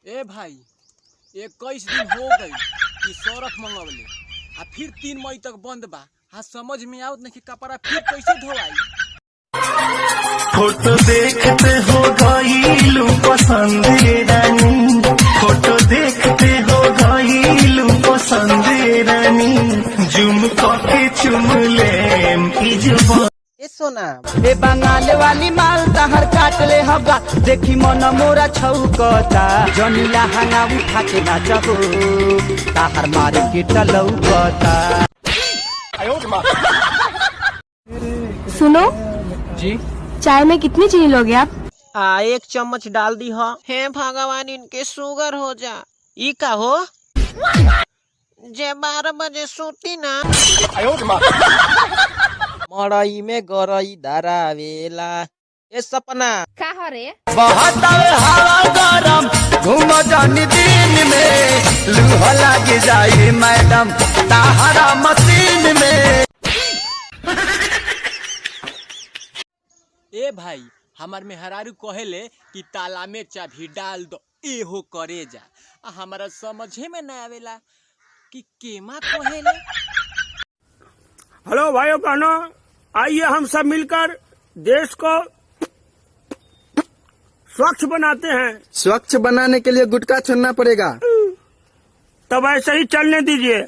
ए भाई 21 दिन हो गई कि सरफ मंगवले आ फिर 3 मई तक बंद बा। हाँ समझ में आवत नहीं कि कपड़ा फिर कैसे धोवाई। फोटो देखते हो गईलू पसंद रानी, फोटो देखते हो गईलू पसंद रानी, जुम के चुम ले ए सोना ए बंगाल वाली माल तहर काट ले हवा देखी मन मोरा छौकता जनीला हंगा उठा के नाचो तहर मारे के टलौकता। सुनो जी चाय में कितनी चीनी लोगे आप? 1 चम्मच डाल दी हो। हे भगवान इनके शुगर हो जा। ई का हो जे 12 बजे सोती ना मड़ई में गरई धरावेला। ए सपना का हो रे? बहुत हवा गरम घूम जानी दिन में लूह लग जाए मैडम ताहरा मशीन में। ए भाई हमार मेहरारू कहेले कि ताला में चाबी डाल दो एहो करे जा। हमारा समझे में न आवेला कि केमा कहेले। हेलो भाइयों बहनों, आइए हम सब मिलकर देश को स्वच्छ बनाते हैं। स्वच्छ बनाने के लिए गुटखा छोड़ना पड़ेगा। तब ऐसे ही चलने दीजिए।